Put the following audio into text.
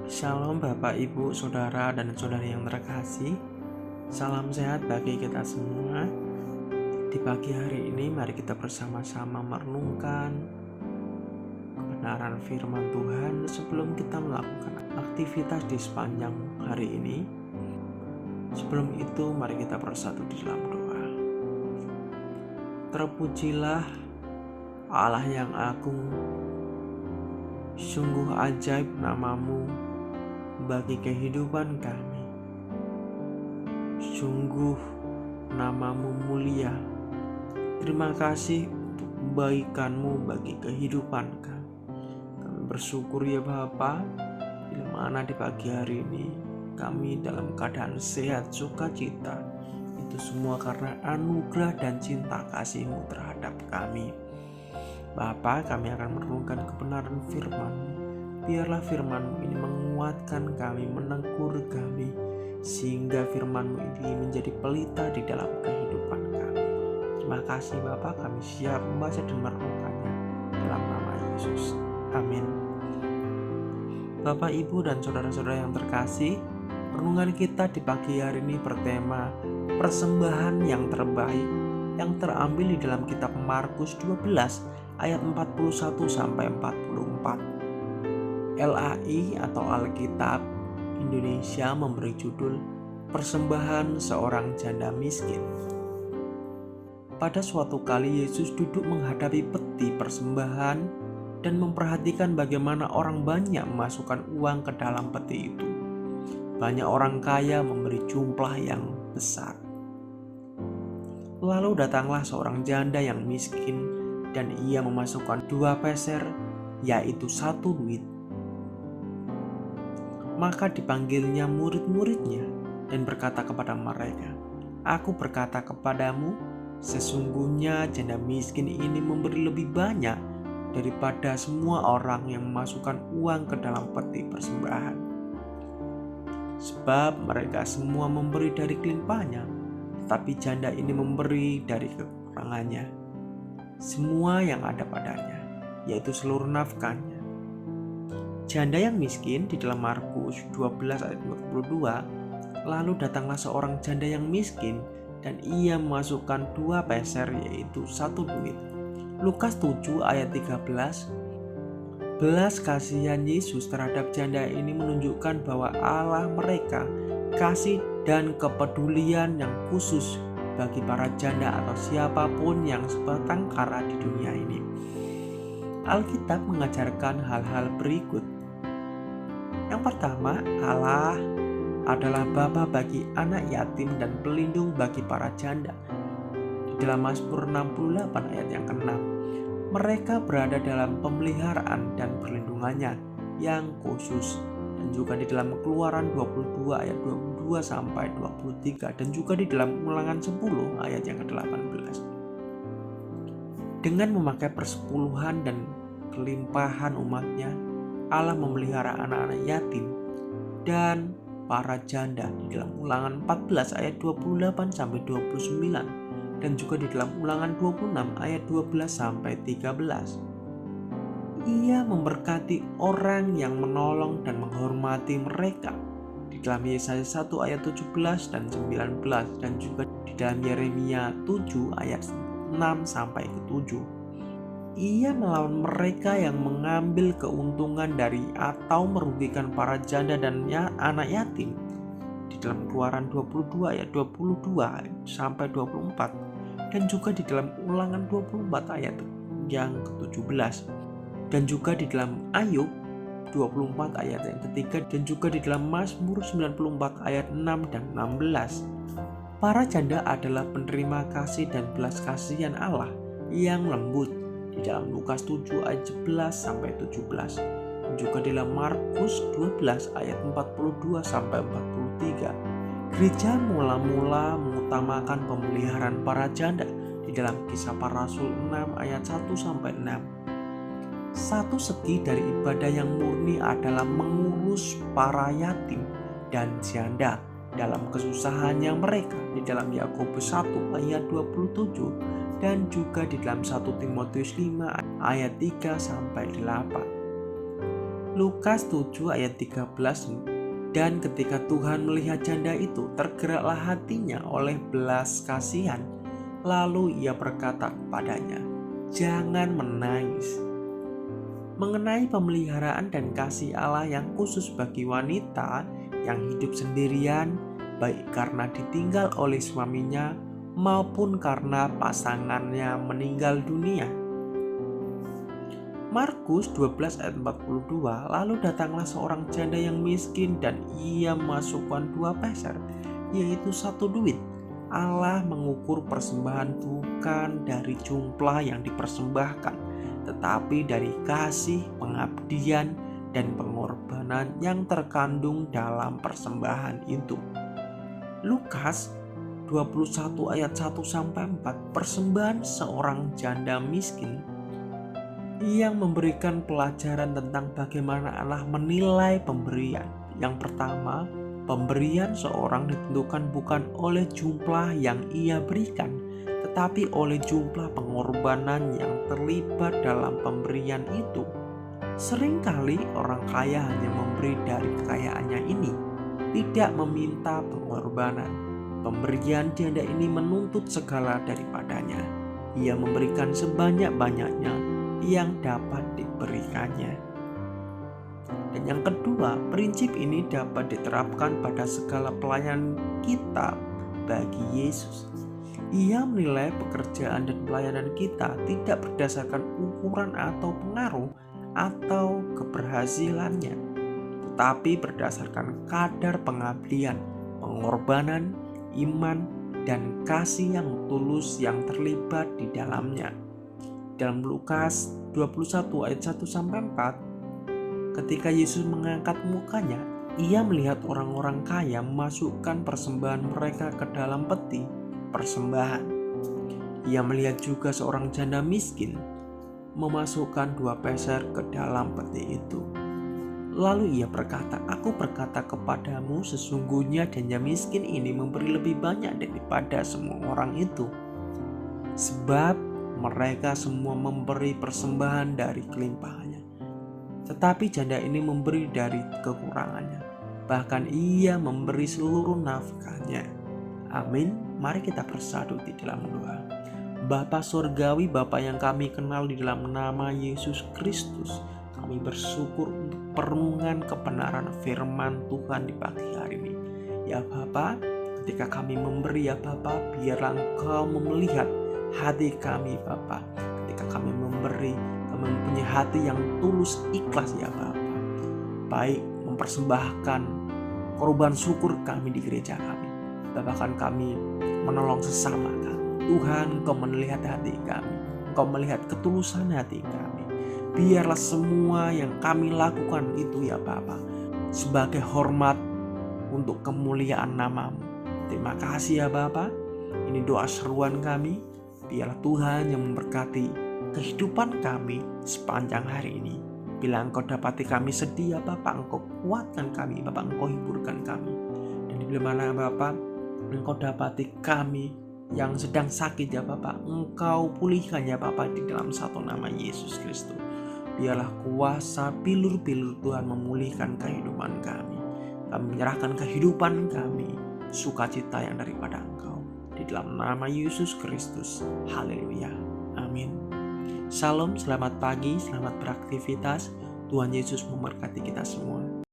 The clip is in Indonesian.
Shalom Bapak, Ibu, Saudara, dan Saudari yang terkasih. Salam sehat bagi kita semua. Di pagi hari ini mari kita bersama-sama merenungkan kebenaran firman Tuhan sebelum kita melakukan aktivitas di sepanjang hari ini. Sebelum itu mari kita bersatu di dalam doa. Terpujilah Allah yang agung, sungguh ajaib namamu bagi kehidupan kami. Sungguh namamu mulia. Terima kasih untuk kebaikanmu bagi kehidupan kami. Kami bersyukur ya Bapa, bila mana di pagi hari ini kami dalam keadaan sehat sukacita. Itu semua karena anugerah dan cinta kasih-Mu terhadap kami. Bapa, kami akan merenungkan kebenaran firman-Mu. Biarlah firman-Mu ini menguatkan kami, menegur kami, sehingga firman-Mu ini menjadi pelita di dalam kehidupan kami. Terima kasih Bapa, kami siap membaca dan merenungkannya dalam nama Yesus. Amin. Bapak, Ibu, dan saudara-saudara yang terkasih, renungan kita di pagi hari ini bertema persembahan yang terbaik, yang terambil di dalam kitab Markus 12 ayat 41 sampai 44. LAI atau Alkitab Indonesia memberi judul Persembahan Seorang Janda Miskin. Pada suatu kali Yesus duduk menghadapi peti persembahan dan memperhatikan bagaimana orang banyak memasukkan uang ke dalam peti itu. Banyak orang kaya memberi jumlah yang besar. Lalu datanglah seorang janda yang miskin dan ia memasukkan 2 peser, yaitu 1 duit. Maka dipanggilnya murid-muridnya dan berkata kepada mereka, "Aku berkata kepadamu, sesungguhnya janda miskin ini memberi lebih banyak daripada semua orang yang memasukkan uang ke dalam peti persembahan. Sebab mereka semua memberi dari kelimpahannya, tetapi janda ini memberi dari kekurangannya, semua yang ada padanya, yaitu seluruh nafkahnya." Janda yang miskin di dalam Markus 12 ayat 42, lalu datanglah seorang janda yang miskin dan ia memasukkan 2 peser, yaitu 1 duit. Lukas 7 ayat 13. Belas kasihan Yesus terhadap janda ini menunjukkan bahwa Allah mereka kasih dan kepedulian yang khusus bagi para janda atau siapapun yang sebatang kara di dunia ini. Alkitab mengajarkan hal-hal berikut. Yang pertama, Allah adalah Bapa bagi anak yatim dan pelindung bagi para janda. Di dalam Mazmur 68 ayat yang ke-6, mereka berada dalam pemeliharaan dan perlindungannya yang khusus. Dan juga di dalam Keluaran 22 ayat 22 sampai 23 dan juga di dalam Ulangan 10 ayat yang ke-18. Dengan memakai persepuluhan dan kelimpahan umatnya, Allah memelihara anak-anak yatim dan para janda di dalam Ulangan 14 ayat 28 sampai 29 dan juga di dalam Ulangan 26 ayat 12 sampai 13. Ia memberkati orang yang menolong dan menghormati mereka di dalam Yesaya 1 ayat 17 dan 19 dan juga di dalam Yeremia 7 ayat 6 sampai ke 7. Ia melawan mereka yang mengambil keuntungan dari atau merugikan para janda dan anak yatim di dalam Keluaran 22 ayat 22 sampai 24 dan juga di dalam Ulangan 24 ayat yang ke-17 dan juga di dalam Ayub 24 ayat yang ketiga dan juga di dalam Mazmur 94 ayat 6 dan 16. Para janda adalah penerima kasih dan belas kasihan Allah yang lembut di dalam Lukas 7 ayat 11 sampai 17. Juga di dalam Markus 12 ayat 42 sampai 43. Gereja mula-mula mengutamakan pemeliharaan para janda di dalam Kisah Para Rasul 6 ayat 1 sampai 6. Satu segi dari ibadah yang murni adalah mengurus para yatim dan janda dalam kesusahannya mereka di dalam Yakobus 1 ayat 27 dan juga di dalam 1 Timotius 5 ayat 3 sampai 8. Lukas 7 ayat 13. Dan ketika Tuhan melihat janda itu, tergeraklah hatinya oleh belas kasihan. Lalu ia berkata kepadanya, "Jangan menangis." Mengenai pemeliharaan dan kasih Allah yang khusus bagi wanita yang hidup sendirian, baik karena ditinggal oleh suaminya maupun karena pasangannya meninggal dunia. Markus 12 ayat 42, lalu datanglah seorang janda yang miskin dan ia memasukkan 2 peser, yaitu 1 duit. Allah mengukur persembahan bukan dari jumlah yang dipersembahkan, tetapi dari kasih, pengabdian, dan pengorbanan yang terkandung dalam persembahan itu. Lukas 21 ayat 1-4, persembahan seorang janda miskin yang memberikan pelajaran tentang bagaimana Allah menilai pemberian. Yang pertama, pemberian seorang ditentukan bukan oleh jumlah yang ia berikan, tetapi oleh jumlah pengorbanan yang terlibat dalam pemberian itu. Seringkali orang kaya hanya memberi dari kekayaannya ini, tidak meminta pengorbanan. Pemberian janda ini menuntut segala daripadanya. Ia memberikan sebanyak-banyaknya yang dapat diberikannya. Dan yang kedua, prinsip ini dapat diterapkan pada segala pelayanan kita bagi Yesus. Ia menilai pekerjaan dan pelayanan kita tidak berdasarkan ukuran atau pengaruh atau keberhasilannya, tetapi berdasarkan kadar pengabdian, pengorbanan, iman, dan kasih yang tulus yang terlibat di dalamnya. Dalam Lukas 21 ayat 1-4, ketika Yesus mengangkat mukanya, ia melihat orang-orang kaya memasukkan persembahan mereka ke dalam peti persembahan. Ia melihat juga seorang janda miskin memasukkan 2 peser ke dalam peti itu. Lalu ia berkata, "Aku berkata kepadamu, sesungguhnya janda miskin ini memberi lebih banyak daripada semua orang itu. Sebab mereka semua memberi persembahan dari kelimpahannya, tetapi janda ini memberi dari kekurangannya. Bahkan ia memberi seluruh nafkahnya." Amin. Mari kita bersatu di dalam doa. Bapa Surgawi, Bapa yang kami kenal di dalam nama Yesus Kristus, kami bersyukur untuk perenungan kebenaran firman Tuhan di pagi hari ini. Ya Bapa, ketika kami memberi ya Bapa, biarlah Engkau melihat hati kami Bapa. Ketika kami memberi, kami mempunyai hati yang tulus ikhlas ya Bapa. Baik mempersembahkan korban syukur kami di gereja kami, bahkan kami menolong sesama kami. Tuhan, Engkau melihat hati kami, Engkau melihat ketulusan hati kami. Biarlah semua yang kami lakukan itu ya Bapa sebagai hormat untuk kemuliaan nama-Mu. Terima kasih ya Bapa. Ini doa seruan kami. Biarlah Tuhan yang memberkati kehidupan kami sepanjang hari ini. Bila Engkau dapati kami sedih ya Bapa, Engkau kuatkan kami Bapa, Engkau hiburkan kami. Dan bila mana Bapa, Engkau dapati kami yang sedang sakit ya Bapa, Engkau pulihkan ya Bapa di dalam satu nama Yesus Kristus. Biarlah kuasa pilur-pilur Tuhan memulihkan kehidupan kami. Kami menyerahkan kehidupan kami, sukacita yang daripada Engkau. Di dalam nama Yesus Kristus. Haleluya. Amin. Shalom, selamat pagi, selamat beraktivitas. Tuhan Yesus memberkati kita semua.